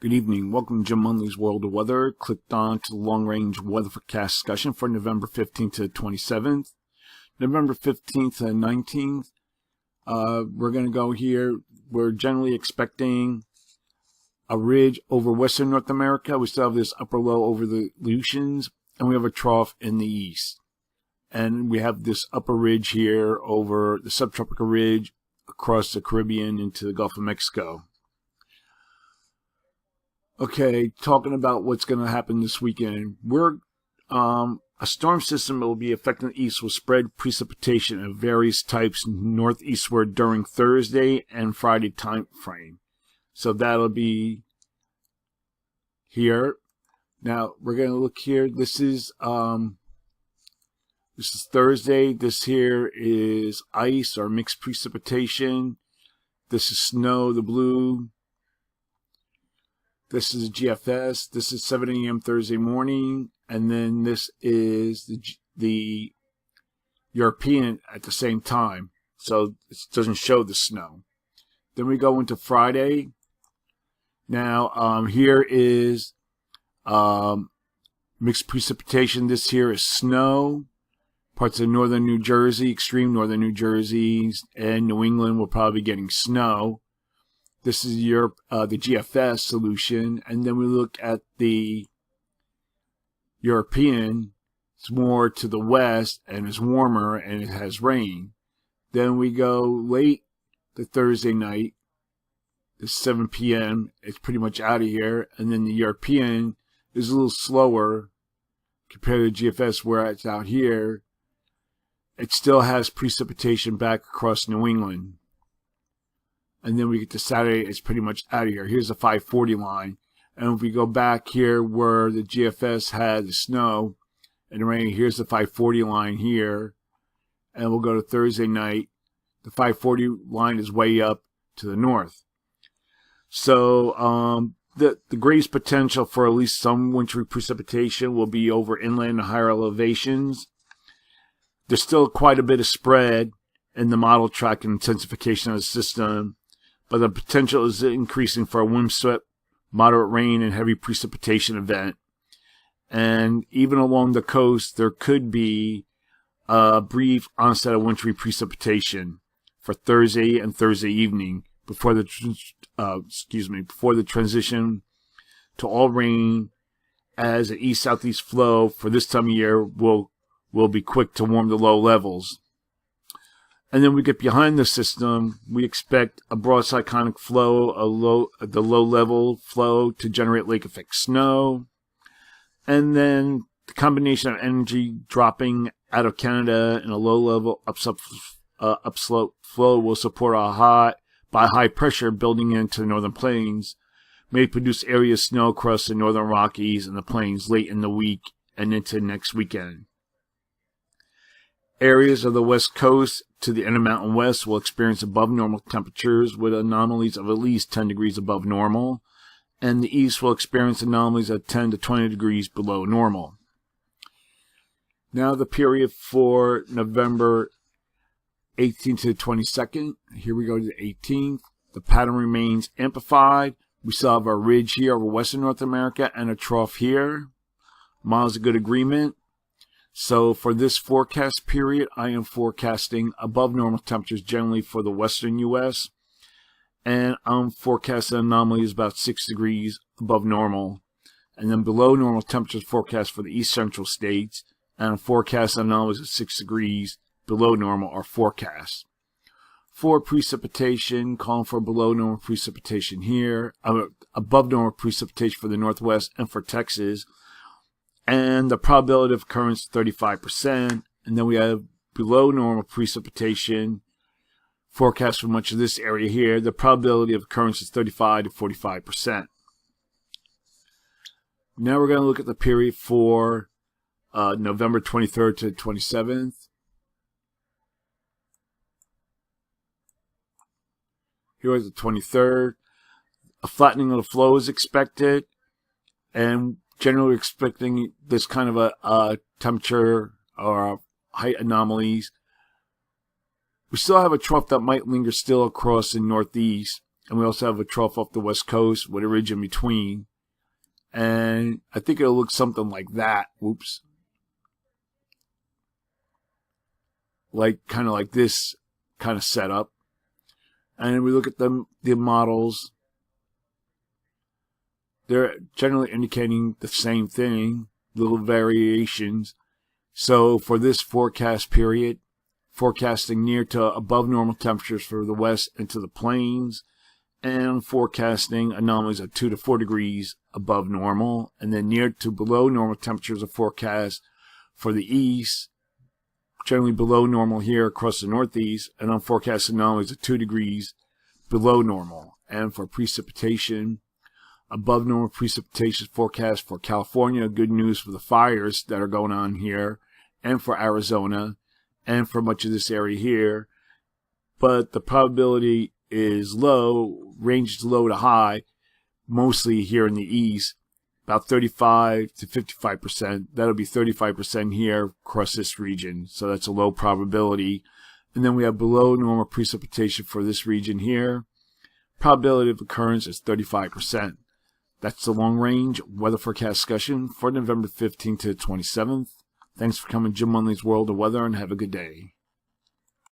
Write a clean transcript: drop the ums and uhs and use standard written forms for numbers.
Good evening. Welcome to Jim Munley's World of Weather. Clicked on to the long-range weather forecast discussion for November 15th to 27th. November 15th to 19th, we're going to go here. We're generally expecting a ridge over western North America. We still have this upper low over the Aleutians, and we have a trough in the east. And we have this upper ridge here over the subtropical ridge across the Caribbean into the Gulf of Mexico. Okay, talking about what's going to happen this weekend. A storm system that will be affecting the east will spread precipitation of various types northeastward during Thursday and Friday time frame. So that'll be here. Now we're going to look here. This is Thursday. This here is ice or mixed precipitation. This is snow, the blue. This is GFS. This is 7 a.m. Thursday morning. And then this is the European at the same time. So it doesn't show the snow. Then we go into Friday. Now, here is mixed precipitation. This here is snow. Parts of northern New Jersey, extreme northern New Jersey, and New England will probably be getting snow. This is Europe, the GFS solution, and then we look at the European. It's more to the west and it's warmer and it has rain. Then we go late the Thursday night, it's 7 p.m. It's pretty much out of here, and then the European is a little slower compared to GFS where it's out here. It still has precipitation back across New England. And then we get to Saturday, it's pretty much out of here. Here's the 540 line. And if we go back here where the GFS had the snow and the rain, here's the 540 line here. And we'll go to Thursday night. The 540 line is way up to the north. So the greatest potential for at least some wintry precipitation will be over inland and higher elevations. There's still quite a bit of spread in the model track and intensification of the system, but the potential is increasing for a windswept, moderate rain and heavy precipitation event. And even along the coast, there could be a brief onset of wintry precipitation for Thursday and Thursday evening before the transition to all rain, as an east-southeast flow for this time of year will be quick to warm the low levels. And then we get behind the system, we expect a broad cyclonic flow, the low-level flow to generate lake effect snow. And then the combination of energy dropping out of Canada and a low-level upslope flow will support a high pressure building into the northern plains, may produce areas of snow across the northern Rockies and the plains late in the week and into next weekend. Areas of the west coast to the Intermountain West will experience above normal temperatures with anomalies of at least 10 degrees above normal, and the east will experience anomalies of 10 to 20 degrees below normal. Now the period for November 18th to 22nd. Here we go to the 18th. The pattern remains amplified. We still have a ridge here over western North America and a trough here. Miles of good agreement. So for this forecast period, I am forecasting above normal temperatures generally for the western U.S. And I'm forecasting anomalies about 6 degrees above normal. And then below normal temperatures forecast for the east central states. And I'm forecasting anomalies of 6 degrees below normal are forecast. For precipitation, calling for below normal precipitation here. Above normal precipitation for the Northwest and for Texas. And the probability of occurrence 35%. And then we have below normal precipitation forecast for much of this area here. The probability of occurrence is 35 to 45%. Now we're going to look at the period for November 23rd to 27th. Here is the 23rd. A flattening of the flow is expected. And generally expecting this kind of a temperature or height anomalies. We still have a trough that might linger still across the northeast, And we also have a trough off the west coast with a ridge in between. And I think it'll look something like that. Whoops. Kind of like this kind of setup. And we look at the models. They're generally indicating the same thing, little variations. So for this forecast period, forecasting near to above normal temperatures for the west into the plains, and forecasting anomalies of 2 to 4 degrees above normal, and then near to below normal temperatures of forecast for the east, generally below normal here across the northeast, and on forecast anomalies of 2 degrees below normal. And for precipitation, above normal precipitation forecast for California, good news for the fires that are going on here, and for Arizona, and for much of this area here. But the probability is low, ranges low to high, mostly here in the east, about 35 to 55%. That'll be 35% here across this region, so that's a low probability. And then we have below normal precipitation for this region here. Probability of occurrence is 35%. That's the long range weather forecast discussion for November 15th to the 27th. Thanks for coming to Jim Munley's World of Weather, and have a good day.